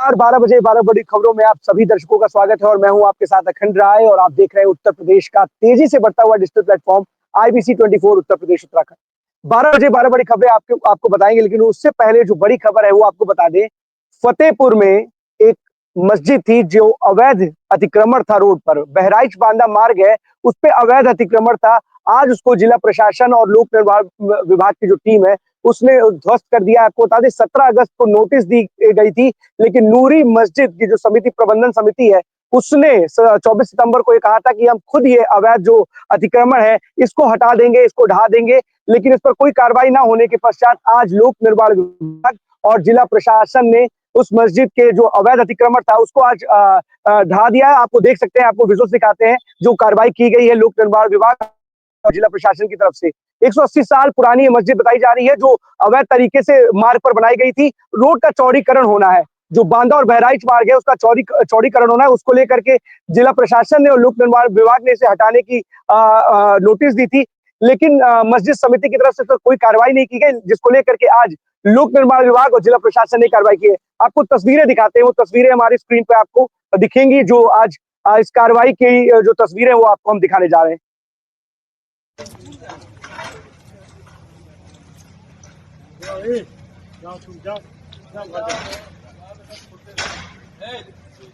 नमस्कार, 12 बजे 12 बड़ी खबरों में आप सभी दर्शकों का स्वागत है और मैं हूं आपके साथ अखंड राय और आप देख रहे हैं उत्तर प्रदेश का तेजी से बढ़ता हुआ digital platform IBC 24 Uttar Pradesh Uttarakhand. 12 बजे 12 बड़ी खबरें आपको बताएंगे, लेकिन उससे पहले जो बड़ी खबर है वो आपको बता दें। फतेहपुर में एक मस्जिद थी जो अवैध अतिक्रमण था, रोड पर बहराइच बांदा मार्ग है उस पर अवैध अतिक्रमण था। आज उसको जिला प्रशासन और लोक निर्माण विभाग की जो टीम है उसने ध्वस्त कर दिया। आपको बता दें 17 अगस्त को नोटिस दी गई थी, लेकिन नूरी मस्जिद की जो समिति प्रबंधन समिति है उसने 24 सितंबर को ये कहा था कि हम खुद ये अवैध जो अतिक्रमण है इसको हटा देंगे, इसको ढा देंगे, लेकिन इस पर कोई कार्रवाई ना होने के पश्चात आज लोक निर्माण विभाग और जिला प्रशासन ने उस मस्जिद के जो अवैध अतिक्रमण था उसको आज ढा दिया है। आपको देख सकते हैं, आपको विजुअल दिखाते हैं जो कार्रवाई की गई है लोक निर्माण विभाग और जिला प्रशासन की तरफ से। 180 साल पुरानी ये मस्जिद बताई जा रही है जो अवैध तरीके से मार्ग पर बनाई गई थी। रोड का चौड़ीकरण होना है, जो बांदा और बहराइच मार्ग है उसका चौड़ीकरण होना है, उसको लेकर के जिला प्रशासन ने और लोक निर्माण विभाग ने इसे हटाने की नोटिस दी थी, लेकिन मस्जिद समिति की तरफ से तो कोई कार्रवाई नहीं की गई, जिसको लेकर के आज लोक निर्माण विभाग और जिला प्रशासन ने कार्रवाई की है। आपको तस्वीरें दिखाते हैं, वो तस्वीरें हमारी स्क्रीन पे आपको दिखेंगी जो आज इस कार्रवाई की जो तस्वीरें वो आपको हम दिखाने जा रहे हैं।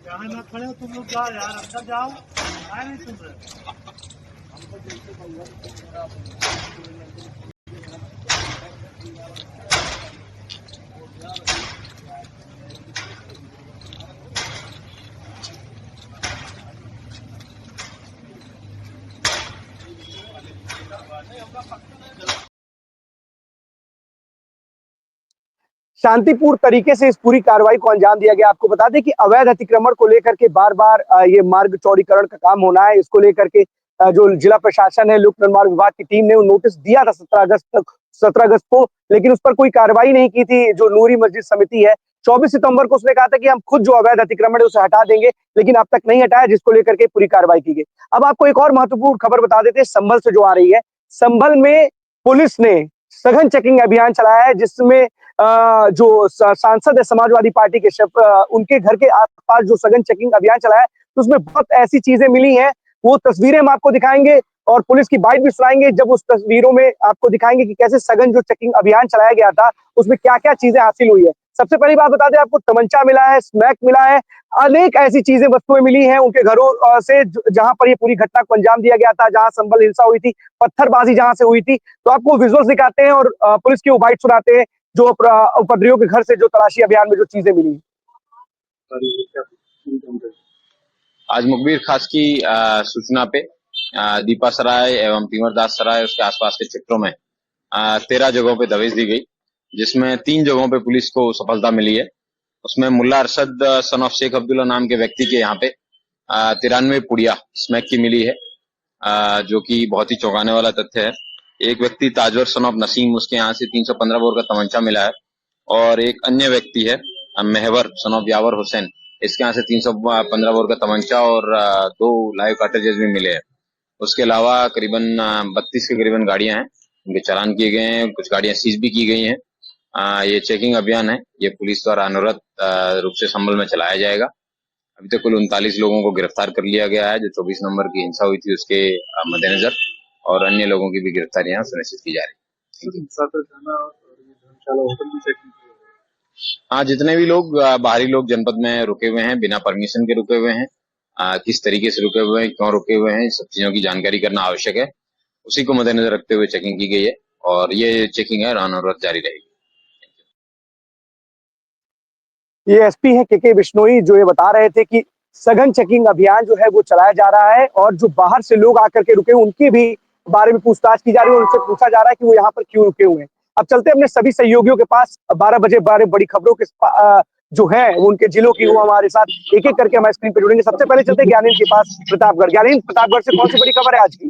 यहाँ ना खड़े हो तुम लोग, जाओ यार अंदर जाओ, आए नहीं सुन रहे। शांतिपूर्ण तरीके से इस पूरी कार्रवाई को अंजाम दिया गया। आपको बता दें कि अवैध अतिक्रमण को लेकर के बार बार ये मार्ग चौड़ीकरण का काम होना है, इसको लेकर के जो जिला प्रशासन है, लोक निर्माण विभाग की टीम ने वो नोटिस दिया था 17 अगस्त को, लेकिन उस पर कोई कार्रवाई नहीं की थी। जो नूरी मस्जिद समिति है 24 सितंबर को उसने कहा था कि हम खुद जो अवैध अतिक्रमण है उसे हटा देंगे, लेकिन अब तक नहीं हटाया, जिसको लेकर के पूरी कार्रवाई की गई। अब आपको एक और महत्वपूर्ण खबर बता देते हैं संभल से जो आ रही है। संभल में पुलिस ने सघन चेकिंग अभियान चलाया है, जिसमें जो सांसद है समाजवादी पार्टी के उनके घर के आसपास जो सघन चेकिंग अभियान चलाया है, तो उसमें बहुत ऐसी चीजें मिली हैं, वो तस्वीरें हम आपको दिखाएंगे और पुलिस की बाइट भी सुनाएंगे। जब उस तस्वीरों में आपको दिखाएंगे कि कैसे सघन जो चेकिंग अभियान चलाया गया था उसमें क्या क्या चीजें हासिल हुई है। सबसे पहली बात बता दें आपको, तमंचा मिला है, स्मैक मिला है, अनेक ऐसी चीजें वस्तुएं मिली हैं उनके घरों से जहां पर ये पूरी घटना को अंजाम दिया गया था, जहां संभल हिंसा हुई थी, पत्थरबाजी जहां से हुई थी। तो आपको विजुअल्स दिखाते हैं और पुलिस की वो बाइट सुनाते हैं जो उपद्रवियों के घर से जो तलाशी अभियान में जो चीजें मिली। आज मुखबिर खास की सूचना पे दीपा सराय एवं तीमरदास सराय उसके आसपास के क्षेत्रों में 13 जगहों पे दबिश दी गई, जिसमें 3 जगहों पे पुलिस को सफलता मिली है। उसमें मुल्ला अरशद सन ऑफ शेख अब्दुल्ला नाम के व्यक्ति के यहाँ पे 93 पुड़िया स्मैक की मिली है, जो कि बहुत ही चौंकाने वाला तथ्य है। एक व्यक्ति ताजवर सन ऑफ नसीम, उसके यहाँ से 315 बोर का तमंचा मिला है, और एक अन्य व्यक्ति है मेहवर सन ऑफ यावर हुसैन, इसके यहाँ से 315 बोर का तमंचा और 2 लाइव कार्ट्रिजेस भी मिले हैं। उसके अलावा करीबन 32 के करीबन गाड़ियां हैं, उनके चालान किए गए हैं, कुछ गाड़ियां सीज भी की गई हैं। ये चेकिंग अभियान है, ये पुलिस द्वारा अनुरत रूप से संभल में चलाया जाएगा। अभी तक कुल 39 लोगों को गिरफ्तार कर लिया गया है, जो 24 नंबर की हिंसा हुई थी उसके मद्देनजर, और अन्य लोगों की भी गिरफ्तारियां सुनिश्चित की जा रही है। हाँ, जितने भी लोग बाहरी लोग जनपद में रुके हुए हैं, बिना परमिशन के रुके हुए हैं, किस तरीके से रुके हुए हैं, क्यों रुके हुए हैं, सब चीजों की जानकारी करना आवश्यक है। उसी को मद्देनजर रखते हुए चेकिंग की गई है और ये चेकिंग है अनवरत जारी रहेगी। ये एसपी है के बिश्नोई जो ये बता रहे थे कि सघन चेकिंग अभियान जो है वो चलाया जा रहा है और जो बाहर से लोग आकर के रुके उनके भी बारे में पूछताछ की जा रही है, उनसे पूछा जा रहा है कि वो यहाँ पर क्यों रुके हुए हैं। अब चलते अपने सभी सहयोगियों के पास 12 बजे 12 बड़ी खबरों के जो है वो उनके जिलों की, वो हमारे साथ एक एक करके हमारे स्क्रीन पे जुड़ेंगे। सबसे पहले चलते ज्ञानेंद्र के पास प्रतापगढ़। ज्ञानेंद्र, प्रतापगढ़ से कौन सी बड़ी खबर है आज की?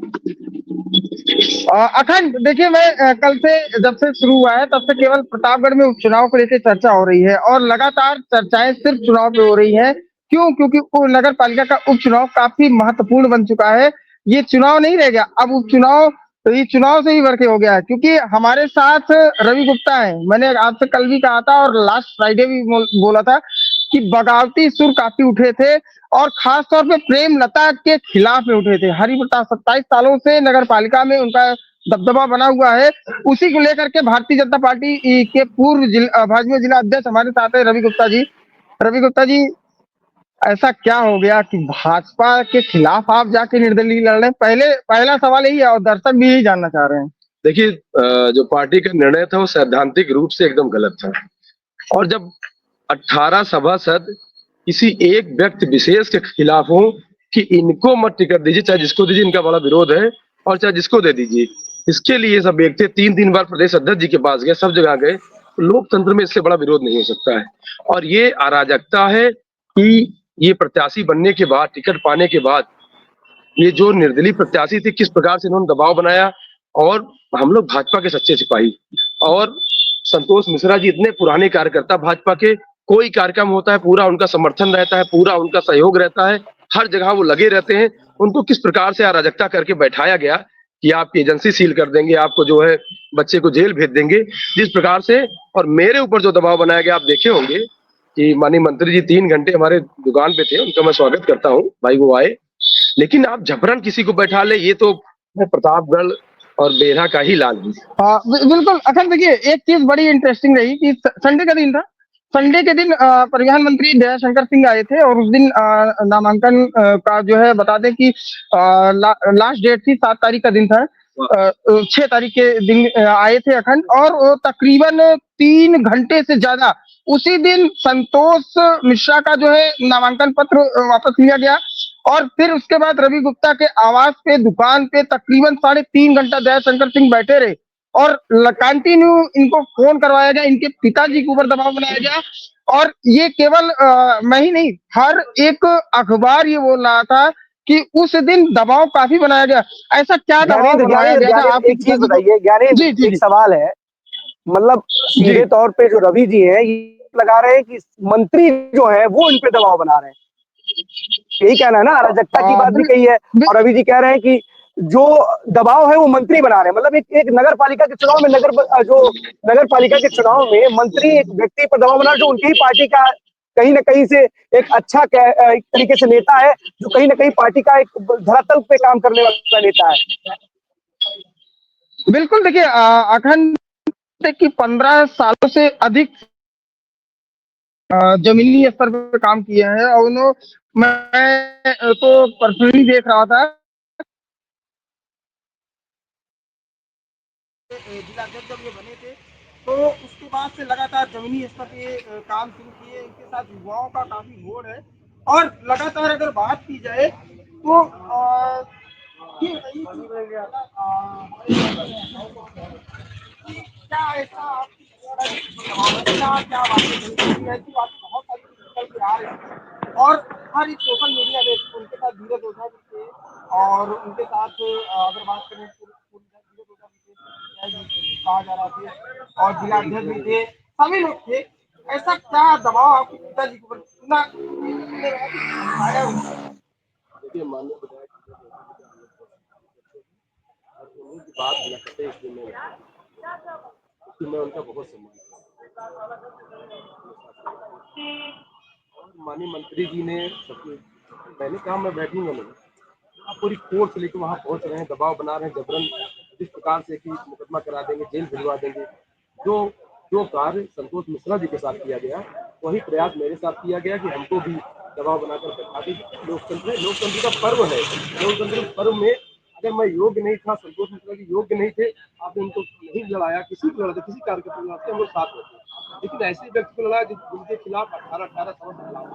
अखंड, देखिए मैं कल से जब से शुरू हुआ है तब से केवल प्रतापगढ़ में उपचुनाव को लेकर चर्चा हो रही है और लगातार चर्चाएं सिर्फ चुनाव पे हो रही है। क्यों? क्योंकि नगर पालिका का उपचुनाव काफी महत्वपूर्ण बन चुका है। ये चुनाव नहीं रह गया, अब उपचुनाव तो ये चुनाव से ही वर्के हो गया है। क्योंकि हमारे साथ रवि गुप्ता है, मैंने आपसे कल भी कहा था और लास्ट फ्राइडे भी बोला था कि बगावती सुर काफी उठे थे और खास तौर पे प्रेमलता के खिलाफ में उठे थे। हरि प्रताप 27 सालों से नगर पालिका में उनका दबदबा बना हुआ है। उसी को लेकर के भारतीय जनता पार्टी के पूर्व भाजपा जिला अध्यक्ष हमारे साथ है रवि गुप्ता जी। रवि गुप्ता जी, ऐसा क्या हो गया कि भाजपा के खिलाफ आप जाके निर्दलीय लड़ रहे हैं? पहला सवाल यही है और दर्शक भी यही जानना चाह रहे हैं। देखिए, जो पार्टी का निर्णय था वो सैद्धांतिक रूप से एकदम गलत था। और जब 18 सभासद किसी एक व्यक्ति विशेष के खिलाफ हो कि इनको मत टिकट दीजिए, चाहे जिसको दीजिए, इनका बड़ा विरोध है, और चाहे जिसको दे दीजिए, इसके लिए सब एक थे। 3 बार प्रदेश अध्यक्ष जी के पास गए, सब जगह गए। लोकतंत्र में इससे बड़ा विरोध नहीं हो सकता है। और ये अराजकता है कि ये प्रत्याशी बनने के बाद, टिकट पाने के बाद, ये जो निर्दलीय प्रत्याशी थे किस प्रकार से इन्होंने दबाव बनाया। और हम लोग भाजपा के सच्चे सिपाही, और संतोष मिश्रा जी इतने पुराने कार्यकर्ता भाजपा के, कोई कार्यक्रम होता है पूरा उनका समर्थन रहता है, पूरा उनका सहयोग रहता है, हर जगह वो लगे रहते हैं। उनको किस प्रकार से अराजकता करके बैठाया गया कि आपकी एजेंसी सील कर देंगे, आपको जो है बच्चे को जेल भेज देंगे, जिस प्रकार से। और मेरे ऊपर जो दबाव बनाया गया, आप देखे होंगे कि माननीय मंत्री जी 3 घंटे हमारे दुकान पे थे, उनका मैं स्वागत करता हूँ, भाई वो आए। लेकिन आप जबरन किसी को बैठा ले, ये तो प्रतापगढ़ और बेरा का ही लाल है। बिल्कुल। अखन देखिए, एक चीज बड़ी इंटरेस्टिंग रही कि संडे का दिन था। संडे के दिन परिवहन मंत्री दयाशंकर सिंह आए थे और उस दिन नामांकन का जो है बता दें कि लास्ट डेट थी, 7 तारीख का दिन था। 6 तारीख के दिन आए थे अखंड, और वो तकरीबन 3 घंटे से ज्यादा उसी दिन संतोष मिश्रा का जो है नामांकन पत्र वापस लिया गया। और फिर उसके बाद रवि गुप्ता के आवास पे, दुकान पे तकरीबन 3.5 घंटा दयाशंकर सिंह बैठे रहे और कंटिन्यू इनको फोन करवाया गया, इनके पिताजी के ऊपर दबाव बनाया गया। और ये केवल मैं ही नहीं, हर एक अखबार ये बोल रहा था कि उस दिन दबाव काफी बनाया गया। ऐसा क्या दबाव बनाया गया था? आप एक चीज बताइए ज्ञानेंद्र, जी जी एक जी सवाल है। मतलब सीधे तौर पे जो रवि जी हैं ये लगा रहे हैं कि मंत्री जो है वो इन पे दबाव बना रहे हैं, यही कहना है ना? अराजकता की बात भी कही है, और रवि जी कह रहे हैं कि जो दबाव है वो मंत्री बना रहे हैं। मतलब एक नगर पालिका के चुनाव में नगर पालिका के चुनाव में मंत्री एक व्यक्ति पर दबाव बना रहे जो उनकी ही पार्टी का कहीं ना कहीं से एक अच्छा एक तरीके से नेता है, जो कहीं ना कहीं पार्टी का एक धरातल पे काम करने वाला नेता है। बिल्कुल। देखिए, अखंड की 15 सालों से अधिक जमीनी स्तर पे काम किए हैं, और मैं तो पर्सनली देख रहा था, जिलाध्यक्ष जब ये बने थे तो उसके बाद से लगातार जमीनी स्तर पे काम शुरू किए। इनके साथ युवाओं का काफी जोड़ है, और लगातार अगर बात की जाए तो ये बताइए कि क्या ऐसा आपकी क्या बातें चल रही है? ऐसी बातें बहुत सारी निकल के आ रही है, और हर एक सोशल मीडिया में उनके साथ धीरज ओझा भी थे, और उनके साथ अगर बात करें तो धीरज ओझा भी थे, कहा जा रहा था, और जिला अध्यक्ष भी थे, सभी लोग थे। ऐसा क्या दबाव आपके पिताजी के ऊपर इतना आया? देखिए, माननीय विधायक की बात न करते, इसलिए मैं उनका बहुत सम्मान करता। माननीय मंत्री जी ने सबके, मैंने कहा मैं बैठूंगा नहीं, आप पूरी कोर्ट लेकर वहां पहुंच रहे हैं, दबाव बना रहे हैं जबरन, जिस प्रकार से कि मुकदमा करा देंगे, जेल भिजवा देंगे। जो जो कार्य संतोष मिश्रा जी के साथ किया गया, वही प्रयास मेरे साथ किया गया कि हमको भी दबाव बनाकर बैठा दीजिए। लोकतंत्र का पर्व है। लोकतंत्र पर्व में अगर मैं योग्य नहीं था, संतोष मिश्रा जी योग्य नहीं थे, आपने उनको नहीं लड़ाया, किसी को लड़ा, किसी कार्यकर्ता को लड़ाते हम लोग साथ होते, लेकिन ऐसे व्यक्ति को लड़ाया जिनके खिलाफ 18 साल से खिलाफ।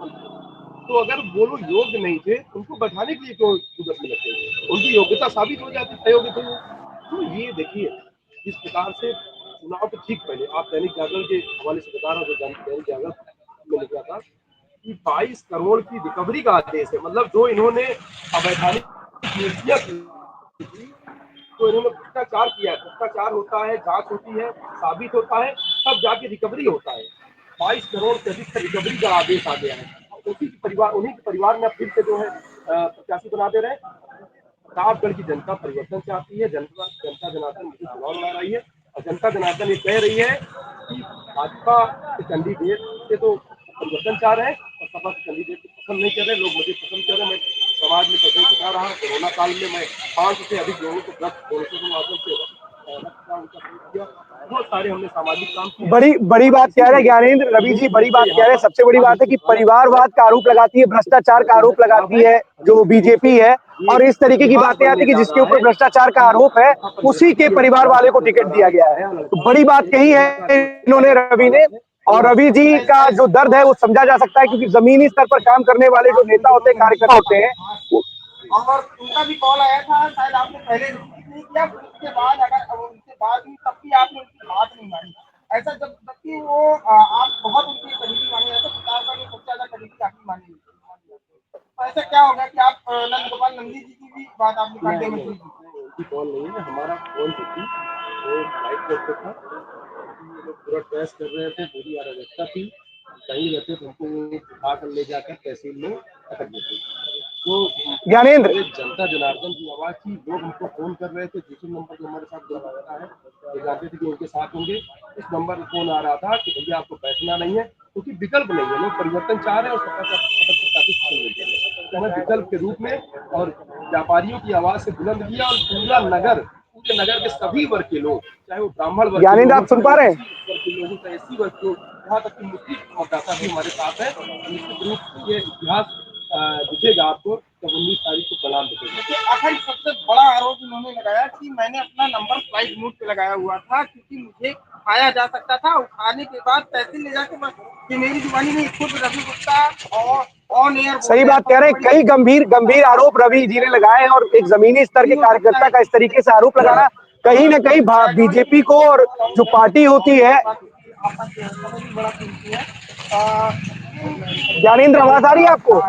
तो अगर वो लोग योग्य नहीं थे, उनको बैठाने के लिए क्यों जरूरत में लगते? उनकी योग्यता साबित हो जाती, अयोग्य थे। तो ये देखिए, जिस प्रकार से चुनाव के ठीक पहले, आप दैनिक जागरण के हवाले से बता रहा हूँ, जो दैनिक जागरण में लिखा था कि 22 करोड़ की रिकवरी का आदेश है। मतलब जो इन्होंने अवैधानिक नियुक्तियां की, तो इन्होंने भ्रष्टाचार किया है। भ्रष्टाचार होता है, जांच होती है, साबित होता है, तब जाके रिकवरी होता है। 22 करोड़ से अधिक का रिकवरी का आदेश आ गया है। उन्हीं के परिवार में फिर से जो है प्रत्याशी बना दे रहे हैं। प्रतापगढ़ की जनता परिवर्तन चाहती है। जनता जनार्दन मुझे चुनाव लड़ा रही है, और जनता जनार्दन ये कह रही है कि भाजपा के कैंडिडेट से तो परिवर्तन चाह रहे हैं, सपा के कैंडिडेट को पसंद नहीं कर रहे, लोग मुझे पसंद कर रहे हैं। मैं समाज में पैसे घटा रहा हूँ। कोरोना काल में मैं 500 से अधिक लोगों को ब्लड डोनेशन के माध्यम से रक्तदान उनका प्रयोग किया। बहुत सारे हमने सामाजिक काम किए। बड़ी बड़ी बात कह रहे हैं ज्ञानेंद्र रवि जी, बड़ी बात कह रहे हैं। सबसे बड़ी बात है कि परिवारवाद का आरोप लगाती है, भ्रष्टाचार का आरोप लगाती है जो बीजेपी है, और इस तरीके की बातें आती है कि जिसके ऊपर भ्रष्टाचार का आरोप है उसी के परिवार वाले को टिकट दिया गया है। तो बड़ी बात कही है इन्होंने, रवि ने। और रवि जी का जो दर्द है वो समझा जा सकता है, क्योंकि जमीनी स्तर पर काम करने वाले जो नेता होते हैं, कार्यकर्ता होते हैं, और उनका भी कॉल आया था, शायद आपने पहले रिसीव नहीं किया, फिर उसके बाद अगर उनसे बात हुई तब भी आपने उनकी बात नहीं मानी। ऐसा जबकि वो आप बहुत उनकी करीबी माने जाते, प्रतापगढ़ में सबसे ज्यादा करीबी आपकी मानी जाती है। तो ऐसा क्या हो गया कि आप नंद गोपाल नंदी जी की भी बात आपने काटे में सुनी? उनकी कॉल नहीं है, हमारा कॉल तो थी, वो फ्लाइट कोर्ट पे था, ये लोग पूरा ट्रेस कर रहे थे, पूरी अराजकता थी। कहीं रहते तो हमको उठा कर ले जाकर तहसील में अटक देते। तो ज्ञानेंद्र। ये जनता जनार्दन की आवाज थी। लोग हमको फोन कर रहे थे, दूसरे नंबर जो हमारे साथ लोग बैठा है, ये जानते थे कि उनके साथ होंगे। इस नंबर पर फोन आ रहा था कि भैया आपको बैठना नहीं है, क्योंकि विकल्प नहीं है। लोग परिवर्तन चाह रहे हैं और हमें विकल्प के रूप में और व्यापारियों की आवाज से बुलंद किया। और पूरे नगर के सभी वर्ग के लोग, चाहे वो ब्राह्मण वर्ग के ज्ञानेंद्र, लोग, आप सुन पा रहे हैं? वर्ग के लोग, चाहे एससी वर्ग के लोग, यहाँ तक कि मुस्लिम मतदाता भी हमारे साथ है। निश्चित रूप से ये इतिहास दिखेगा आपको जब 19 तारीख को कलाम दिखेगा। आखिर सबसे बड़ा आरोप इन्होंने लगाया कि मैंने अपना नंबर फ्लाइट मोड पे लगाया हुआ था, क्योंकि मुझे उठाया जा सकता था, उठाने के बाद तहसील ले जाके ये मेरी जुबानी नहीं, खुद रवि गुप्ता और ऑन एयर सही बात कह रहे हैं। कई गंभीर गंभीर आरोप रवि जी ने लगाए हैं, और एक जमीनी स्तर के कार्यकर्ता का इस तरीके से आरोप लगाना कहीं ना कहीं बीजेपी को और जो पार्टी होती है। बड़ा कीमती है। ज्ञानेंद्र, आवाज आ रही है आपको?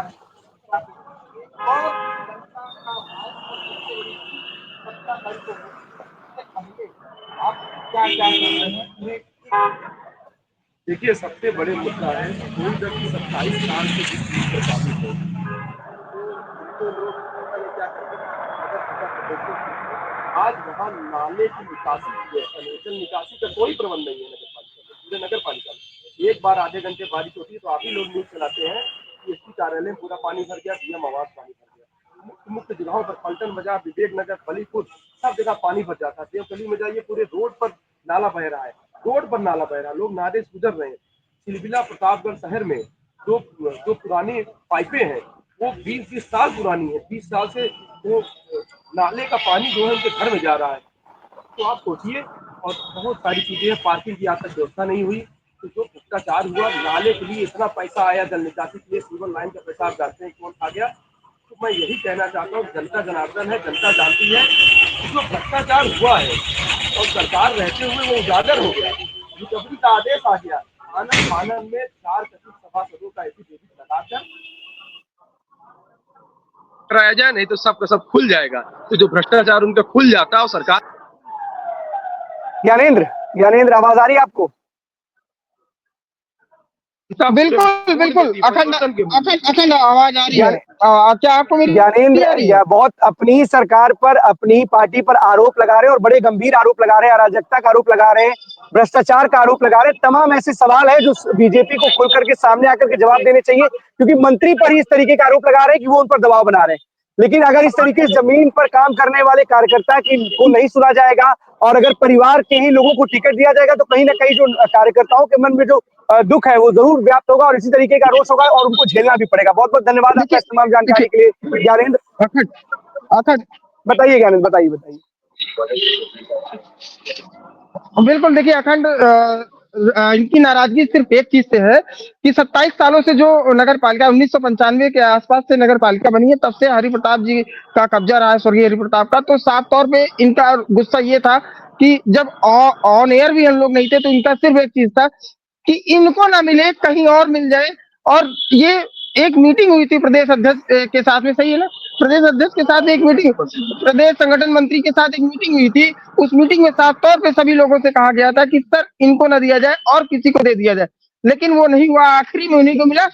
देखिए, सबसे बड़े मुद्दा है कोई व्यक्ति 27 साल से जिस चीज पर काबिल हो, तो लोग क्या करते हैं, आज वहाँ नाले की निकासी की है, पेयजल निकासी का कोई प्रबंध नहीं है नगर पालिका में, पूरे नगर पालिका में। एक बार आधे घंटे बारिश होती है तो आप ही लोग न्यूज चलाते हैं कि एसपी कार्यालय में पूरा पानी भर गया, डीएम आवास पानी भर गया। मुख्य जगहों पर पलटन बाजार, विवेक नगर, बलीपुर, सब जगह पानी भर जाता है। देवकली में जाइए, पूरे रोड पर नाला बह रहा है, रोड पर नाला बह रहा है, लोग नाले से गुजर रहे हैं। सिलसिला प्रतापगढ़ शहर में जो पुरानी पाइपें हैं वो 20-20 साल पुरानी है, 20 साल से वो नाले का पानी जो है उनके घर में जा रहा है। तो आप सोचिए, और बहुत सारी चीजें हैं, पार्किंग की आज तक व्यवस्था नहीं हुई। तो जो भ्रष्टाचार हुआ, नाले के लिए इतना पैसा आया, जल निकासी के लिए सीवर लाइन का पैसा आप जानते हैं कौन खा गया। तो मैं यही कहना चाहता हूँ, जनता जनार्दन है, जनता जानती है कि जो भ्रष्टाचार हुआ है और सरकार रहते हुए वो उजागर हो गया, रिकवरी का आदेश आ गया, आनंद फानन में 4 कथित सभासदों का एफिडेविट लगाकर कराया जाए, नहीं तो सबका सब खुल जाएगा। तो जो भ्रष्टाचार उनका खुल जाता है और सरकार। ज्ञानेंद्र, आवाज आ रही है आपको? बिल्कुल बिल्कुल, अखंड आवाज आ रही है। क्या आपको मेरी ज्ञानेंद्र बहुत अपनी सरकार पर, अपनी पार्टी पर आरोप लगा रहे हैं, और बड़े गंभीर आरोप लगा रहे हैं, अराजकता का आरोप लगा रहे हैं, भ्रष्टाचार का आरोप लगा रहे हैं। तमाम ऐसे सवाल है जो बीजेपी को खुल करके सामने आकर के जवाब देने चाहिए, क्योंकि मंत्री पर ही इस तरीके का आरोप लगा रहे हैं कि वो उन पर दबाव बना रहे हैं। लेकिन अगर इस तरीके से जमीन पर काम करने वाले कार्यकर्ता को नहीं सुना जाएगा, और अगर परिवार के ही लोगों को टिकट दिया जाएगा, तो कहीं ना कहीं जो कार्यकर्ताओं के मन में जो दुख है वो जरूर व्याप्त होगा, और इसी तरीके का रोष होगा, और उनको झेलना भी पड़ेगा। बहुत बहुत धन्यवाद आपका इस तमाम जानकारी के लिए ज्ञानेंद्र। बताइए ज्ञानेंद्र, बताइए। बिल्कुल, देखिए अखंड, इनकी नाराजगी सिर्फ एक चीज से है कि 27 सालों से जो नगर पालिका 1995 के आसपास से नगर पालिका बनी है, तब से हरि प्रताप जी का कब्जा रहा है, स्वर्गीय हरि प्रताप का। तो साफ तौर पे इनका गुस्सा ये था कि जब ऑन एयर भी हम लोग नहीं थे, तो इनका सिर्फ एक चीज था कि इनको ना मिले, कहीं और मिल जाए। और ये एक मीटिंग हुई थी प्रदेश अध्यक्ष के साथ में, सही है ना, प्रदेश अध्यक्ष के साथ एक मीटिंग, प्रदेश संगठन मंत्री के साथ एक मीटिंग हुई थी। उस मीटिंग में साफ तौर पे सभी लोगों से कहा गया था कि सर इनको ना दिया जाए और किसी को दे दिया जाए, लेकिन वो नहीं हुआ। आखिरी में उन्हीं को मिला।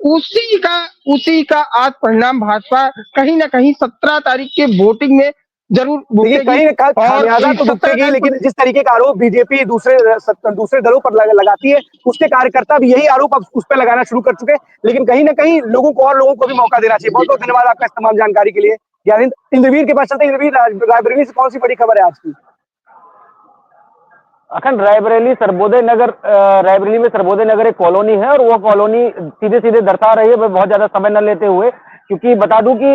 उसी का आज परिणाम भाजपा कहीं ना कहीं 17 तारीख के वोटिंग में जरूर देखिए कहीं ना कहीं और खामियाजा तो 70 भुगतेगी, हजार लेकिन जिस तरीके का आरोप बीजेपी दूसरे दलों पर लगाती है, उसके कार्यकर्ता भी यही आरोप अब उस पर लगाना शुरू कर चुके हैं। लेकिन कहीं ना कहीं लोगों को भी मौका देना चाहिए। बहुत बहुत धन्यवाद आपका इस तमाम जानकारी के लिए। ज्ञानेंद्र, इंद्रवीर के पास चलते हैं। इंद्रवीर, रायबरेली से कौन सी बड़ी खबर है आज की? अखंड रायबरेली सर्वोदय नगर, रायबरेली में सर्वोदय नगर एक कॉलोनी है और वो कॉलोनी सीधे सीधे दर्शा रही है, बहुत ज्यादा समय न लेते हुए, क्योंकि बता दूं कि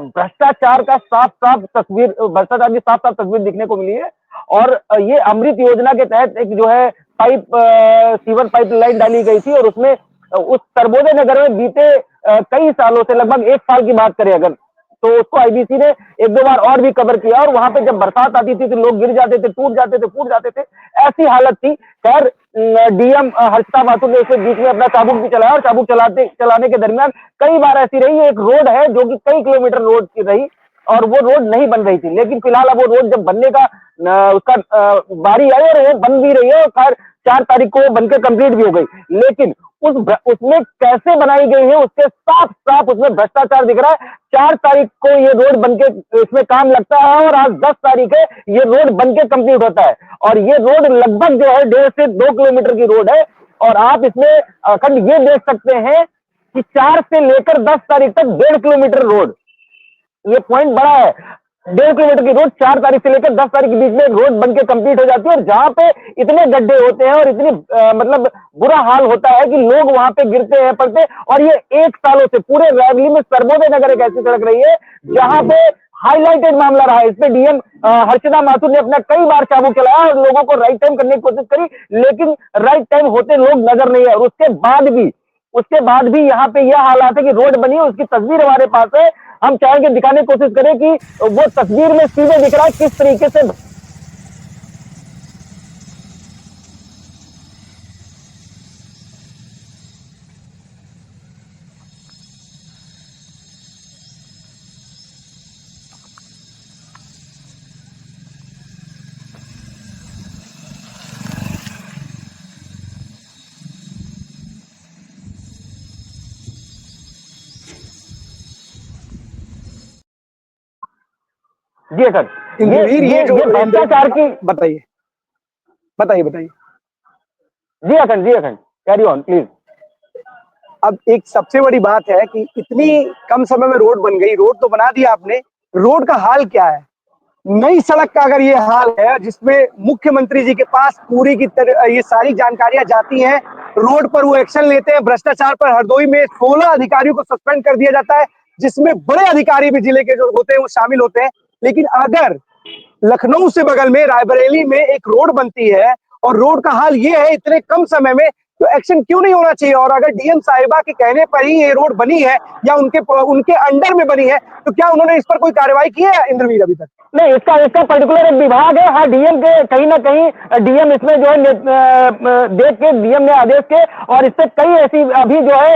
भ्रष्टाचार का भ्रष्टाचार की साफ साफ तस्वीर दिखने को मिली है। और ये अमृत योजना के तहत एक जो है सीवर पाइपलाइन डाली गई थी और उसमें उस सर्वोदय नगर में बीते कई सालों से, लगभग 1 साल की बात करें अगर, तो उसको आईबीसी ने 1-2 बार और भी कवर किया और वहां पे जब बरसात आती थी तो लोग गिर जाते थे, टूट जाते थे, फूट जाते थे, ऐसी हालत थी। खैर डीएम हर्षिता माथुर ने इसके बीच में अपना चाबुक भी चलाया और चाबुक चलाने के दरमियान कई बार ऐसी रही, एक रोड है जो कि कई किलोमीटर रोड की रही और वो रोड नहीं बन रही थी, लेकिन फिलहाल अब वो रोड जब बनने का उसका बारी आई और वो बन भी रही है और खैर 4 तारीख को बनकर कंप्लीट भी हो गई। लेकिन उसमें कैसे बनाई गई है उसके साफ साफ उसमें भ्रष्टाचार दिख रहा है। 4 तारीख को ये रोड बनके इसमें काम लगता है और आज 10 तारीख है, ये रोड बनके कंप्लीट होता है और ये रोड लगभग जो है 1.5 से 2 किलोमीटर की रोड है। और आप इसमें अखंड ये देख सकते हैं कि 4 से लेकर 10 तारीख तक 1.5 किलोमीटर रोड, ये पॉइंट बड़ा है। 1.5 किलोमीटर की रोड 4 तारीख से लेकर 10 तारीख के बीच में एक रोड बनके कंप्लीट हो जाती है और जहां पे इतने गड्ढे होते हैं और इतनी मतलब बुरा हाल होता है कि लोग वहां पे गिरते हैं, पड़ते हैं। और ये 1 सालों से पूरे रायबरेली में सर्वोदय नगर एक ऐसी सड़क रही है जहां पे हाईलाइटेड मामला रहा है। इस पे डीएम हर्षिता माथुर ने अपना कई बार चाबुक चलाया और लोगों को राइट टाइम करने की कोशिश करी, लेकिन राइट टाइम होते लोग नजर नहीं है। और उसके बाद भी यहाँ पे यह हालात है कि रोड बनी है, उसकी तस्वीर हमारे पास है, हम चाहेंगे दिखाने की कोशिश करें कि वो तस्वीर में सीधे दिख रहा है किस तरीके से जी सर, इंद्रवीर, ये जो भ्रष्टाचार की, बताइए बताइए। जी अखंड कैरी ऑन प्लीज। अब एक सबसे बड़ी बात है कि इतनी कम समय में रोड बन गई, रोड तो बना दिया आपने, रोड का हाल क्या है? नई सड़क का अगर ये हाल है जिसमें मुख्यमंत्री जी के पास पूरी की तरह ये सारी जानकारियां जाती हैं, रोड पर वो एक्शन लेते हैं। भ्रष्टाचार पर हरदोई में 16 अधिकारियों को सस्पेंड कर दिया जाता है, जिसमें बड़े अधिकारी भी जिले के जो होते हैं वो शामिल होते हैं। लेकिन अगर लखनऊ से बगल में रायबरेली में एक रोड बनती है और रोड का हाल ये है इतने कम समय में, तो एक्शन क्यों नहीं होना चाहिए? और अगर डीएम साहिबा के कहने पर ही ये रोड बनी है या उनके अंडर में बनी है, तो क्या उन्होंने इस पर कोई कार्रवाई की है इंद्रवीर अभी तक? नहीं, इसका पर्टिकुलर एक विभाग है। हाँ, डीएम के कहीं ना कहीं डीएम इसमें जो है देख के डीएम ने आदेश के और इससे कई ऐसी अभी जो है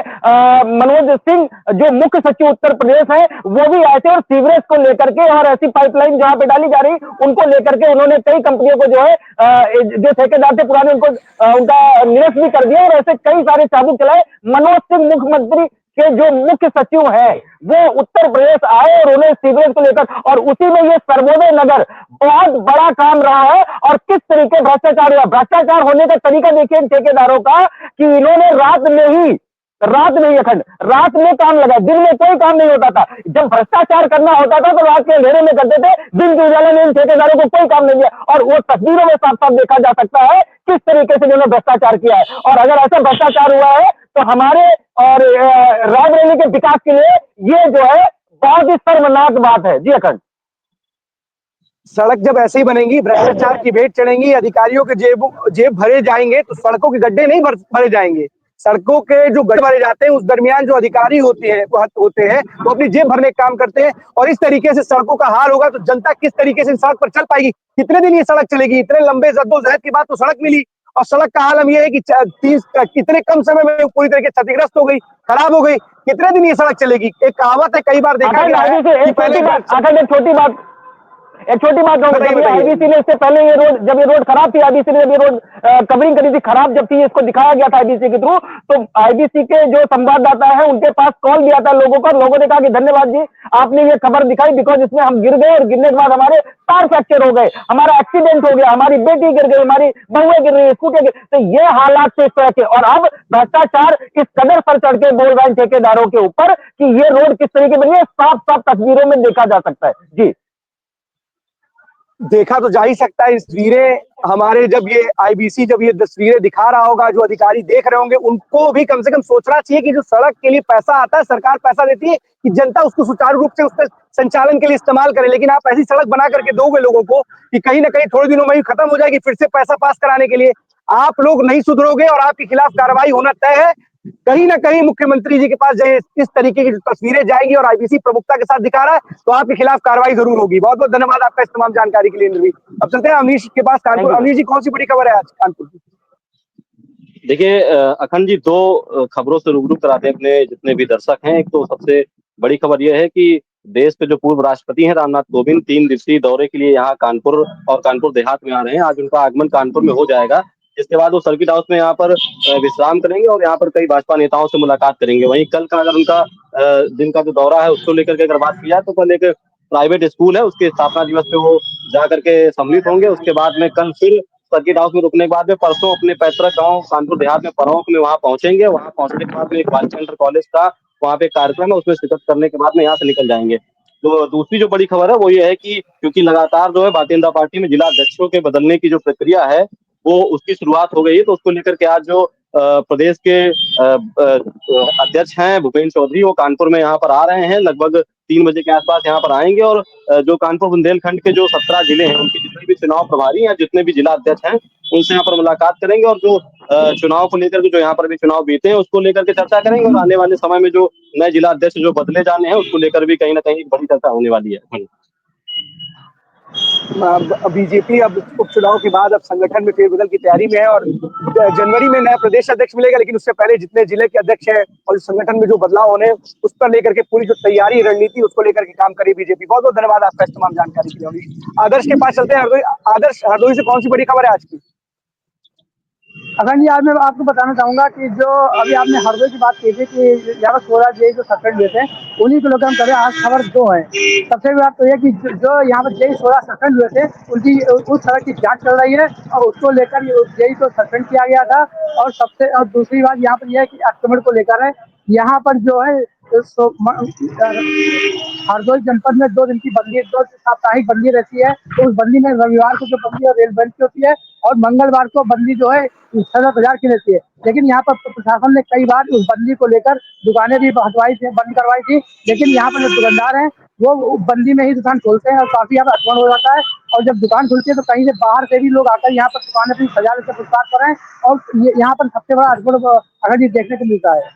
मनोज सिंह जो मुख्य सचिव उत्तर प्रदेश है वो भी आए थे और सीवरेज को लेकर के और ऐसी पाइपलाइन जहां पे डाली जा रही उनको लेकर के उन्होंने कई कंपनियों को जो है जो ठेकेदार थे पुराने उनको उनका निरस्त भी कर दिया और ऐसे कई सारे चाबुक चलाए। मनोज सिंह मुख्यमंत्री के जो मुख्य सचिव हैं वो उत्तर प्रदेश आए और उन्हें सीवरेज को लेकर और उसी में ये सर्वोदय नगर बहुत बड़ा काम रहा है। और किस तरीके भ्रष्टाचार हुआ, भ्रष्टाचार होने का तरीका देखिए इन ठेकेदारों का कि इन्होंने रात में ही अखंड रात में काम लगा, दिन में कोई काम नहीं होता था। जब भ्रष्टाचार करना होता था तो रात के अंधेरे में करते थे, दिन के उजाले में इन ठेकेदारों को कोई काम नहीं दिया। और वो तस्वीरों में साफ साफ देखा जा सकता है किस तरीके से इन्होंने भ्रष्टाचार किया है। और अगर ऐसा भ्रष्टाचार हुआ है तो हमारे और रायबरेली के विकास के लिए ये जो है बहुत ही शर्मनाक बात है। जी अखंड, सड़क जब ऐसे ही बनेंगी, भ्रष्टाचार की भेंट चढ़ेंगी, अधिकारियों के जेब भरे जाएंगे, तो सड़कों के गड्ढे नहीं भरे जाएंगे। सड़कों के जो गड्ढे भरे जाते हैं उस दरमियान जो अधिकारी होते हैं वो अपनी जेब भरने का काम करते हैं। और इस तरीके से सड़कों का हाल होगा तो जनता किस तरीके से सड़क पर चल पाएगी? कितने दिन ये सड़क चलेगी? इतने लंबे जद्दोजहद के बाद तो सड़क मिली और सड़क का हाल हम ये है कि कितने कम समय में पूरी तरीके से क्षतिग्रस्त हो गई, खराब हो गई। कितने दिन ये सड़क चलेगी? एक कहावत है, कई बार देखा गया है कि पहले एक छोटी बात कहूंगा, बताइए, जब ये बताइए। आईबीसी ने इससे पहले ये रोड, जब ये रोड खराब थी, आईबीसी ने जब ये रोड कवरिंग करी थी, खराब जब थी, इसको दिखाया गया था आईबीसी के थ्रू, तो आईबीसी के जो संवाददाता है उनके पास कॉल दिया था लोगों का, लोगों ने कहा कि धन्यवाद जी, आपने ये खबर दिखाई, बिकॉज इसमें हम गिर गए और गिरने के बाद हमारे टायर फ्रैक्चर हो गए, हमारा एक्सीडेंट हो गया, हमारी बेटी गिर गई, हमारी बहुएं गिर रही, स्कूटी गिर। तो ये हालात से इस तरह के, और अब भ्रष्टाचार इस कदर सर चढ़ के बोल रहे हैं ठेकेदारों के ऊपर कि ये रोड किस तरीके बनी है, साफ साफ तस्वीरों में देखा जा सकता है जी। देखा तो जा ही सकता है। इस तस्वीरें हमारे, जब ये आईबीसी जब ये तस्वीरें दिखा रहा होगा, जो अधिकारी देख रहे होंगे, उनको भी कम से कम सोचना चाहिए कि जो सड़क के लिए पैसा आता है, सरकार पैसा देती है कि जनता उसको सुचारू रूप से उसके संचालन के लिए इस्तेमाल करे, लेकिन आप ऐसी सड़क बना करके दोगे लोगों को कि कहीं ना कहीं थोड़े दिनों में ही खत्म हो जाएगी, फिर से पैसा पास कराने के लिए। आप लोग नहीं सुधरोगे और आपके खिलाफ कार्रवाई होना तय है। कहीं ना कहीं मुख्यमंत्री जी के पास इस तरीके की तस्वीरें जाएंगी और आईबीसी प्रमुखता के साथ दिखा रहा है, तो आपके खिलाफ कार्रवाई जरूर होगी। बहुत बहुत धन्यवाद आपका इस तमाम जानकारी के लिए इंद्रवी। अब चलते हैं अवनीश के पास, कानपुर। अवनीश जी, कौन सी बड़ी खबर है आज कानपुर की? देखिए अखंड जी, दो खबरों से रूबरू कराते हैं अपने जितने भी दर्शक हैं। एक तो सबसे बड़ी खबर यह है कि देश के जो पूर्व राष्ट्रपति हैं रामनाथ कोविंद 3 दिवसीय दौरे के लिए यहाँ कानपुर और कानपुर देहात में आ रहे हैं। आज उनका आगमन कानपुर में हो जाएगा, जिसके बाद वो सर्किट हाउस में यहाँ पर विश्राम करेंगे और यहाँ पर कई भाजपा नेताओं से मुलाकात करेंगे। वहीं कल का अगर उनका दिन का जो दौरा है उसको लेकर के अगर बात की जाए तो कल एक प्राइवेट स्कूल है उसके स्थापना दिवस पे वो जा करके सम्मिलित होंगे। उसके बाद में कल फिर सर्किट हाउस में रुकने के बाद में परसों अपने पैतृक गांव कानपुर देहात में परौंक में वहां पहुंचेंगे। वहां पहुंचने के बाद में एक बालिका इंटर कॉलेज का वहां पे कार्यक्रम है, उसमें शिरकत करने के बाद में यहाँ से निकल जाएंगे। तो दूसरी जो बड़ी खबर है वो ये है कि क्योंकि लगातार जो है भारतीय जनता पार्टी में जिला अध्यक्षों के बदलने की जो प्रक्रिया है वो उसकी शुरुआत हो गई है, तो उसको लेकर के आज जो प्रदेश के अध्यक्ष हैं भूपेंद्र चौधरी, वो कानपुर में यहाँ पर आ रहे हैं। लगभग 3 बजे के आसपास यहाँ पर आएंगे और जो कानपुर बुंदेलखंड के जो 17 जिले हैं उनके जितने भी चुनाव प्रभारी हैं, जितने भी जिला अध्यक्ष हैं, उनसे यहाँ पर मुलाकात करेंगे और जो चुनाव को लेकर के जो यहाँ पर भी चुनाव बीते हैं उसको लेकर के चर्चा करेंगे और आने वाले समय में जो नए जिला अध्यक्ष जो बदले जाने हैं उसको लेकर भी कहीं ना कहीं बड़ी चर्चा होने वाली है। बीजेपी अब उपचुनाव के बाद अब संगठन में फेरबदल की तैयारी में है और जनवरी में नया प्रदेश अध्यक्ष मिलेगा, लेकिन उससे पहले जितने जिले के अध्यक्ष हैं और संगठन में जो बदलाव होने उस पर लेकर के पूरी जो तैयारी रणनीति उसको लेकर के काम करे बीजेपी। बहुत बहुत धन्यवाद आपका इस तमाम जानकारी के लिए। आदर्श के पास चलते हैं। आदर्श, हरदोई से कौन सी बड़ी खबर है आज की? अखंड जी, आज मैं आपको बताना चाहूंगा कि जो अभी आपने हरदोई की बात की थी कि यहाँ पर 16 जेई जो सस्पेंड हुए थे उन्हीं को लेकर हम करें। आज खबर 2 है। सबसे बड़ी बात तो यह कि जो यहाँ पर जेई 16 सस्पेंड हुए थे उनकी उस तरह की जांच चल रही है और उसको लेकर जेई को सस्पेंड किया गया था। और दूसरी बात यहाँ पर यह है कि आक्रमण को लेकर है, यहाँ पर जो है हरदोई जनपद में 2 दिन की बंदी, 2 साप्ताहिक बंदी रहती है। तो उस बंदी में रविवार को जो बंदी और रेल बंद की होती है और मंगलवार को बंदी जो है 6,000 की रहती है। लेकिन यहाँ पर प्रशासन ने कई बार उस बंदी को लेकर दुकानें भी हटवाई थी, बंद करवाई थी, लेकिन यहाँ पर जो दुकानदार हैं वो बंदी में ही दुकान खोलते हैं और काफी यहाँ पर आक्रमण हो जाता है। और जब दुकान खुलती है तो कहीं से बाहर से भी लोग आकर यहाँ पर दुकानें भी सजा लेकर पूछताछ कर रहे हैं और यहाँ पर सबसे बड़ा आक्रमण अगर जी देखने को मिलता है।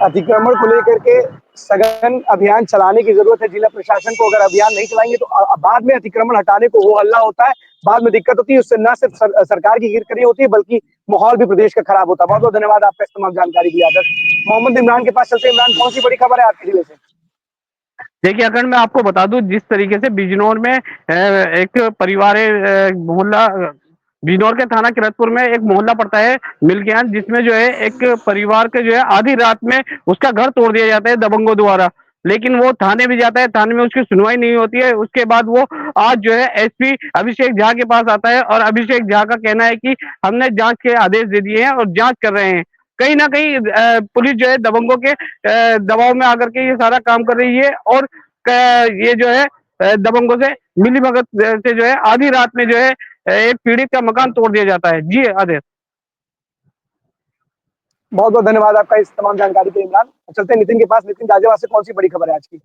अतिक्रमण को लेकर के सघन अभियान चलाने की जरूरत है जिला प्रशासन को। अगर अभियान नहीं चलाएंगे तो बाद में अतिक्रमण हटाने को वो हल्ला होता है, बाद में दिक्कत होती है। उससे न सिर्फ सरकार की गिरकनी होती है बल्कि माहौल भी प्रदेश का खराब होता है। बहुत बहुत धन्यवाद आपका इस तमाम जानकारी के लिए। आदर्श, मोहम्मद इमरान के पास चलते हैं। इमरान, कौन सी बड़ी खबर है आपके जिले से? देखिए अगर मैं आपको बता दूं, जिस तरीके से बिजनौर में एक परिवार मोहल्ला, बिजनौर के थाना किरतपुर में एक मोहल्ला पड़ता है मिल्कियान, जिसमें जो है एक परिवार के जो है आधी रात में उसका घर तोड़ दिया जाता है दबंगों द्वारा, लेकिन वो थाने भी जाता है, थाने में उसकी सुनवाई नहीं होती है। उसके बाद वो आज जो है एसपी अभिषेक झा के पास आता है और अभिषेक झा का कहना है कि हमने जांच के आदेश दे दिए हैं और जांच कर रहे हैं। कहीं ना कहीं पुलिस जो है दबंगों के दबाव में आकर के ये सारा काम कर रही है और ये जो है दबंगों से मिलीभगत से जो है आधी रात में जो है एक पीड़ित का मकान तोड़ दिया जाता है। जी आदेश। बहुत बहुत धन्यवाद आपका इस तमाम जानकारी के लिए इमरान। चलते हैं नितिन के पास। नितिन, गाजियाबाद से कौन सी बड़ी खबर है आज की?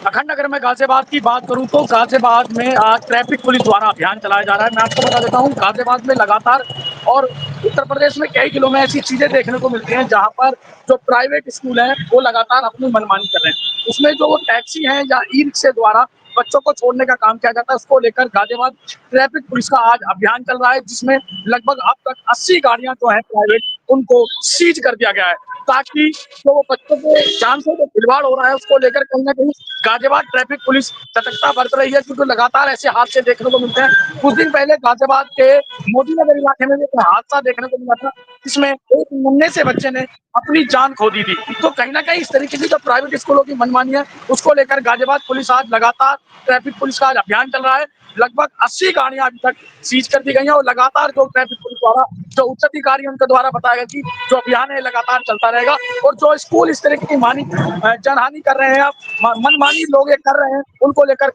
अखंड, अगर मैं गाजियाबाद की बात करूं तो गाजियाबाद में आज ट्रैफिक पुलिस द्वारा अभियान चलाया जा रहा है। मैं आपको बता देता हूं, गाजियाबाद में लगातार और उत्तर प्रदेश में कई जिलों में ऐसी चीजें देखने को मिलती हैं जहां पर जो प्राइवेट स्कूल हैं वो लगातार अपनी मनमानी कर रहे हैं। उसमें जो टैक्सी हैं या ई रिक्शे द्वारा बच्चों को छोड़ने का काम किया जाता है, उसको लेकर गाजियाबाद ट्रैफिक पुलिस का आज अभियान चल रहा है, जिसमें लगभग अब तक 80 गाड़ियां जो है प्राइवेट, उनको सीज कर दिया गया है, ताकि जो वो बच्चों के जान से जो खिलवाड़ हो रहा है उसको लेकर कहीं ना कहीं गाजियाबाद ट्रैफिक पुलिस सतर्कता बरत रही है, क्योंकि लगातार ऐसे हादसे देखने को मिलते हैं। कुछ दिन पहले गाजियाबाद के मोदीनगर इलाके में भी एक हादसा देखने को मिला था, जिसमें एक नन्हे से बच्चे ने अपनी जान खो दी थी। तो कहीं ना कहीं इस तरीके की जो प्राइवेट स्कूलों की मनमानी है, उसको लेकर गाजियाबाद पुलिस आज लगातार ट्रैफिक पुलिस का आज अभियान चल रहा है। लगभग 80 गाड़ियां अभी तक सीज कर दी गई हैं और लगातार जो ट्रैफिक पुलिस द्वारा जो उच्च अधिकारी हैं उनके द्वारा बताया गया कि जो अभियान है लगातार चलता रहेगा, और जो स्कूल इस तरीके की जनहानि कर रहे हैं, मनमानी लोग ये कर रहे हैं, उनको लेकर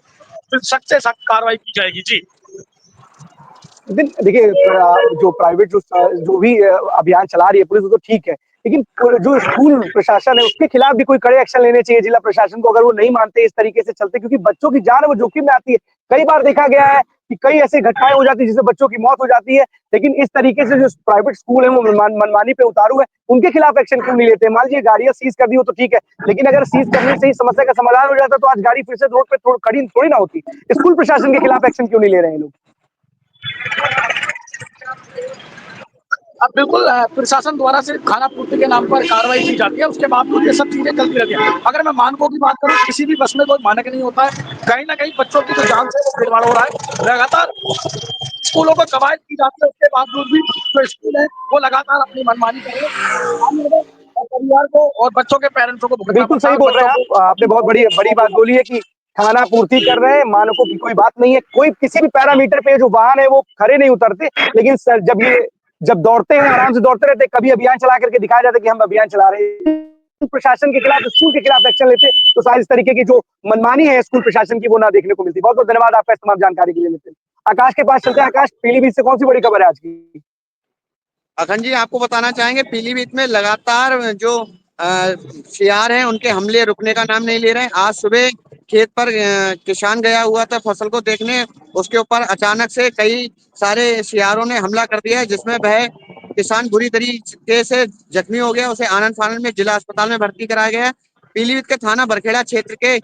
सख्त से सख्त कार्रवाई की जाएगी। जी देखिए जो प्राइवेट जो भी अभियान चला रही है पुलिस, वो तो ठीक है, लेकिन जो स्कूल प्रशासन है उसके खिलाफ भी कोई कड़े एक्शन लेने चाहिए जिला प्रशासन को, अगर वो नहीं मानते इस तरीके से चलते, क्योंकि बच्चों की जान है वो जोखिम में आती है। कई बार देखा गया है कि कई ऐसी घटनाएं हो जाती है जिससे बच्चों की मौत हो जाती है, लेकिन इस तरीके से जो प्राइवेट स्कूल है वो मनमानी पे उतारू है, उनके खिलाफ एक्शन क्यों नहीं लेते? मान लीजिए गाड़ियां सीज कर दी हो तो ठीक है, लेकिन अगर सीज करने से ही समस्या का समाधान हो जाता तो आज गाड़ी फिर से रोड पे खड़ी थोड़ी ना होती। स्कूल प्रशासन के खिलाफ एक्शन क्यों नहीं ले रहे हैं लोग? अब बिल्कुल प्रशासन द्वारा सिर्फ खाना पूर्ति के नाम पर कार्रवाई की जाती है, उसके बावजूद ये सब चीजें चलती रहती हैं। अगर मैं मानकों की बात करूं, किसी भी बस में कोई मानक नहीं होता है, कहीं ना कहीं बच्चों की जो जान से वो खिलवाड़ हो रहा है। लगातार स्कूलों को कवायद की जाती है, उसके बावजूद भी जो स्कूल है वो लगातार अपनी मनमानी कर रहे हैं, और परिवार को और बच्चों के पेरेंट्सों को भुगतना बिल्कुल पड़ता सही है। बोल रहे बच्चों हैं को आप। आपने बहुत बड़ी बड़ी बात बोली है कि खाना पूर्ति कर रहे हैं, मानकों की कोई बात नहीं है, कोई किसी भी पैरामीटर पे जो वाहन है वो खड़े नहीं उतरते, लेकिन सर जब दौड़ते हैं आराम से दौड़ते रहते, कभी अभियान चला करके दिखाया जाता है कि हम अभियान चला रहे हैं। प्रशासन के खिलाफ, स्कूल के खिलाफ एक्शन लेते तो शायद इस तरीके की जो मनमानी है स्कूल प्रशासन की वो ना देखने को मिलती। बहुत बहुत धन्यवाद आपका इस तमाम जानकारी के लिए। नितिन, आकाश के पास चलते हैं। आकाश, पीलीभीत से कौन सी बड़ी खबर है आज की? अखन जी, आपको बताना चाहेंगे पीलीभीत में लगातार जो सियार हैं उनके हमले रुकने का नाम नहीं ले रहे हैं। आज सुबह खेत पर किसान गया हुआ था फसल को देखने, उसके ऊपर अचानक से कई सारे सियारों ने हमला कर दिया है, जिसमें वह किसान बुरी तरीके से जख्मी हो गया। उसे आनंद फानंद में जिला अस्पताल में भर्ती कराया गया है। पीलीभीत के थाना बरखेड़ा क्षेत्र के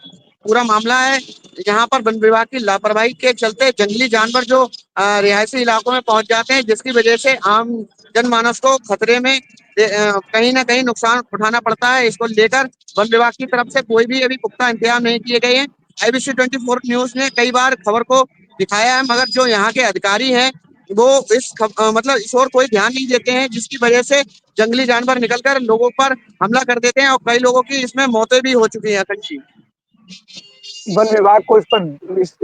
पूरा मामला है। यहाँ पर वन विभाग की लापरवाही के चलते जंगली जानवर जो रिहायशी इलाकों में पहुंच जाते हैं, जिसकी वजह से आम जनमानस को खतरे में कहीं ना कहीं नुकसान उठाना पड़ता है। इसको लेकर वन विभाग की तरफ से कोई भी अभी पुख्ता इंतजाम नहीं किए गए हैं। IBC 24 न्यूज ने कई बार खबर को दिखाया है, मगर जो यहाँ के अधिकारी हैं वो मतलब इस ओर कोई ध्यान नहीं देते हैं, जिसकी वजह से जंगली जानवर निकलकर लोगों पर हमला कर देते हैं और कई लोगों की इसमें मौतें भी हो चुकी हैं। जी, वन विभाग को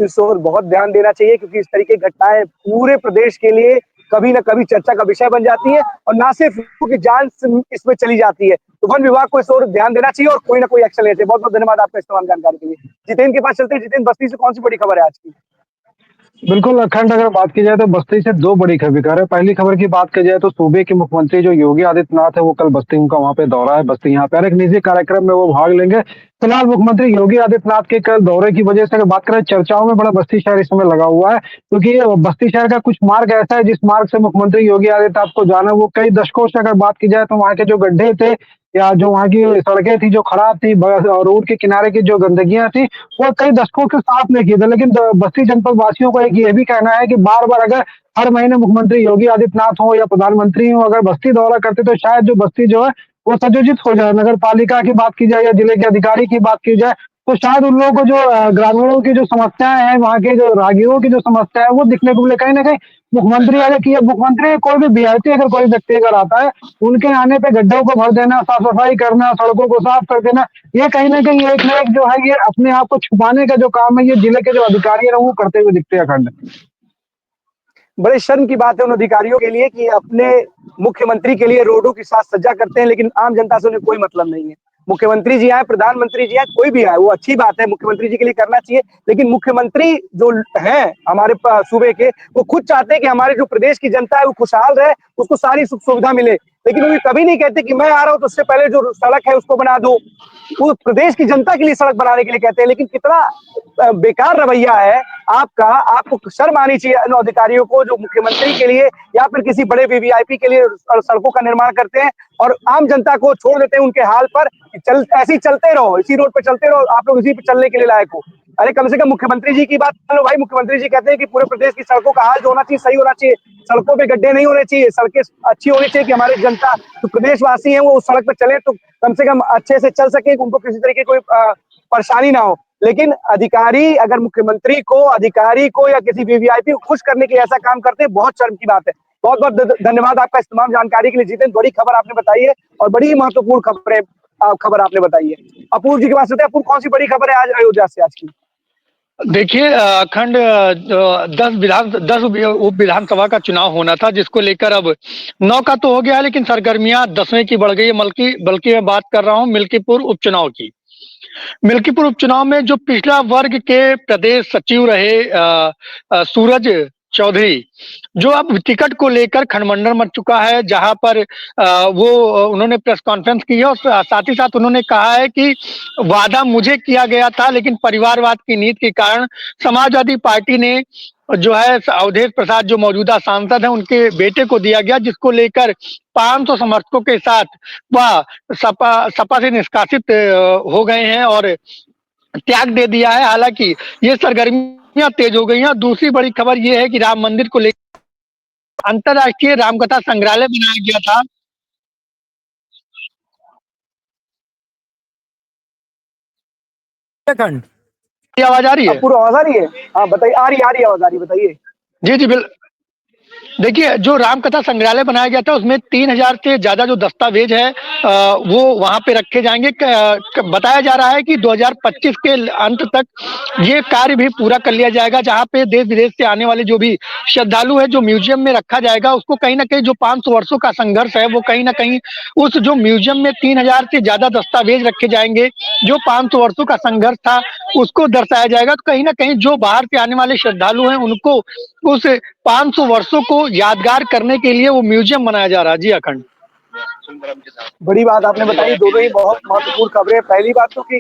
इस ओर बहुत ध्यान देना चाहिए, क्योंकि इस तरीके की घटनाएं पूरे प्रदेश के लिए कभी ना कभी चर्चा का विषय बन जाती है और ना सिर्फ की जान इसमें चली जाती है। तो वन विभाग को इस ओर ध्यान देना चाहिए और कोई ना कोई एक्शन लेते हैं। बहुत बहुत धन्यवाद आपका इस तमाम जानकारी के लिए। जितेंद्र के पास चलते हैं। जितेंद्र, बस्ती से कौन सी बड़ी खबर है आज की? बिल्कुल अखंड, अगर बात की जाए तो बस्ती से दो बड़ी खबर है। पहली खबर की बात की जाए तो सूबे के मुख्यमंत्री जो योगी आदित्यनाथ है वो कल बस्ती, उनका वहां पे दौरा है बस्ती, यहाँ पे एक निजी कार्यक्रम में वो भाग लेंगे। फिलहाल मुख्यमंत्री योगी आदित्यनाथ के कल दौरे की वजह से अगर बात करें, चर्चाओं में बड़ा बस्ती शहर इस समय लगा हुआ है, क्योंकि बस्ती शहर का कुछ मार्ग ऐसा है जिस मार्ग से मुख्यमंत्री योगी आदित्यनाथ को जाना, वो कई दशकों से अगर बात की जाए तो वहाँ के जो गड्ढे थे या जो वहाँ की सड़कें थी जो खराब थी, रोड के किनारे की जो गंदगियां थी, वो कई दशकों से साफ नहीं की थी। लेकिन बस्ती जनपद वासियों को एक ये भी कहना है कि बार बार अगर हर महीने मुख्यमंत्री योगी आदित्यनाथ हो या प्रधानमंत्री हो अगर बस्ती दौरा करते तो शायद जो बस्ती जो है वो सयोजित हो जाए। नगर पालिका की बात की जाए या जिले के अधिकारी की बात की जाए तो शायद उन लोगों को जो ग्रामीणों की जो समस्याएं हैं, वहाँ के जो राहगीरों की जो समस्या है वो दिखने को मिले। कहीं ना कहीं मुख्यमंत्री अगर की मुख्यमंत्री कोई भी वीआईपी अगर कोई व्यक्ति अगर आता है, उनके आने पे गड्ढों को भर देना, साफ सफाई करना, सड़कों को साफ कर देना, ये कहीं ना कहीं एक ना एक जो है ये अपने आप को छुपाने का जो काम है ये जिले के जो अधिकारी है वो करते हुए दिखते हैं। अखंड, बड़े शर्म की बात है उन अधिकारियों के लिए कि अपने मुख्यमंत्री के लिए रोडों की साज सज्जा करते हैं, लेकिन आम जनता से उन्हें कोई मतलब नहीं है। मुख्यमंत्री जी आए, प्रधानमंत्री जी आए, कोई भी आए, वो अच्छी बात है, मुख्यमंत्री जी के लिए करना चाहिए, लेकिन मुख्यमंत्री जो है हमारे सूबे के, वो खुद चाहते हैं कि हमारे जो प्रदेश की जनता है वो खुशहाल रहे, उसको सारी सुख सुविधा मिले, लेकिन वो कभी नहीं कहते कि मैं आ रहा हूं तो उससे पहले जो सड़क है उसको बना दो। वो प्रदेश की जनता के लिए सड़क बनाने के लिए कहते हैं, लेकिन कितना बेकार रवैया है आपका। आपको शर्म आनी चाहिए उन अधिकारियों को जो मुख्यमंत्री के लिए या फिर किसी बड़े वीवीआईपी के लिए सड़कों का निर्माण करते हैं और आम जनता को छोड़ देते हैं उनके हाल पर। ऐसे ही चलते रहो, इसी रोड पे चलते रहो, आप लोग इसी पे चलने के लिए लायक हो। अरे कम से कम मुख्यमंत्री जी की बात मान लो भाई। मुख्यमंत्री जी कहते हैं कि पूरे प्रदेश की सड़कों का हाल जो होना चाहिए सही होना चाहिए, सड़कों पे गड्ढे नहीं होने चाहिए, सड़कें अच्छी होनी चाहिए कि हमारी जनता जो प्रदेशवासी हैं वो उस सड़क पर चले तो कम से कम अच्छे से चल सके, उनको किसी तरीके की कोई परेशानी ना हो। लेकिन अधिकारी अगर मुख्यमंत्री को, अधिकारी को या किसी वीवीआईपी को खुश करने के लिए ऐसा काम करते हैं, बहुत शर्म की बात है। बहुत बहुत धन्यवाद आपका इस तमाम जानकारी के लिए जितेंद्र। बड़ी खबर आपने बताई है और बड़ी ही महत्वपूर्ण खबर आपने बताई है। अपूर्व जी के पास होते हैं। अपूर्व, कौन सी बड़ी खबर है आज अयोध्या से आज की? देखिए अखंड 10 उप विधानसभा का चुनाव होना था, जिसको लेकर अब 9 का तो हो गया है, लेकिन सरगर्मियां 10वें की बढ़ गई है। बल्कि मैं बात कर रहा हूं मिल्कीपुर उपचुनाव की। मिल्कीपुर उपचुनाव में जो पिछड़ा वर्ग के प्रदेश सचिव रहे सूरज चौधरी, जो अब टिकट को लेकर खंडमंडल मच चुका है, जहां पर वो उन्होंने प्रेस कॉन्फ्रेंस की है और साथ ही साथ उन्होंने कहा है कि वादा मुझे किया गया था, लेकिन परिवारवाद की नीति के कारण समाजवादी पार्टी ने जो है अवधेश प्रसाद जो मौजूदा सांसद हैं उनके बेटे को दिया गया, जिसको लेकर 500 समर्थकों के साथ वह सपा से निष्कासित हो गए हैं और त्याग दे दिया है। हालांकि ये सरगर्मियां तेज हो गई हैं। दूसरी बड़ी खबर ये है कि राम मंदिर को लेकर अंतर्राष्ट्रीय रामकथा संग्रहालय बनाया गया था। आवाज आ रही है? पूरा आवाज आ रही है? हाँ बताइए। आ रही है आवाज आ रही है, बताइए। जी जी देखिए, जो रामकथा संग्रहालय बनाया गया था उसमें 3000 से ज्यादा जो दस्तावेज है वो वहां पे रखे जाएंगे। बताया जा रहा है कि 2025 के अंत तक ये कार्य भी पूरा कर लिया जाएगा, जहां पे देश विदेश से आने वाले जो भी श्रद्धालु है जो म्यूजियम में रखा जाएगा, उसको कहीं ना कहीं जो 500 वर्षों का संघर्ष है वो कहीं ना कहीं उस जो म्यूजियम में 3000 से ज्यादा दस्तावेज रखे जाएंगे, जो 500 वर्षों का संघर्ष था उसको दर्शाया जाएगा। तो कहीं ना कहीं जो बाहर से आने वाले श्रद्धालु हैं उनको उस 500 वर्षों को यादगार करने के लिए वो म्यूजियम बनाया जा रहा है। जी अखंड, बड़ी बात आपने बताई। दोनों ही बहुत महत्वपूर्ण खबरें। पहली बात तो कि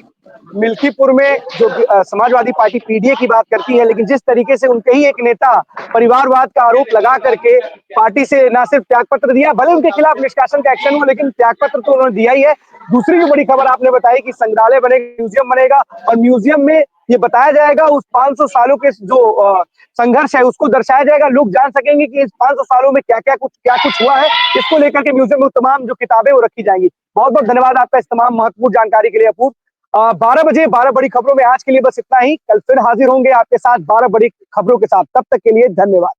मिल्कीपुर में जो समाजवादी पार्टी पीडीए की बात करती है, लेकिन जिस तरीके से उनके ही एक नेता परिवारवाद का आरोप लगा करके पार्टी से ना सिर्फ त्यागपत्र दिया, भले उनके खिलाफ निष्कासन का एक्शन हुआ, लेकिन त्यागपत्र तो उन्होंने दिया ही है। दूसरी जो बड़ी खबर आपने बताई कि संग्रहालय बनेगा, म्यूजियम बनेगा और म्यूजियम में ये बताया जाएगा उस 500 सालों के जो संघर्ष है उसको दर्शाया जाएगा। लोग जान सकेंगे कि इस 500 सालों में क्या कुछ हुआ है। इसको लेकर के म्यूजियम में तमाम जो किताबें वो रखी जाएंगी। बहुत बहुत धन्यवाद आपका इस तमाम महत्वपूर्ण जानकारी के लिए अपूर्व। 12 बजे 12 बड़ी खबरों में आज के लिए बस इतना ही। कल फिर हाजिर होंगे आपके साथ 12 बड़ी खबरों के साथ। तब तक के लिए धन्यवाद।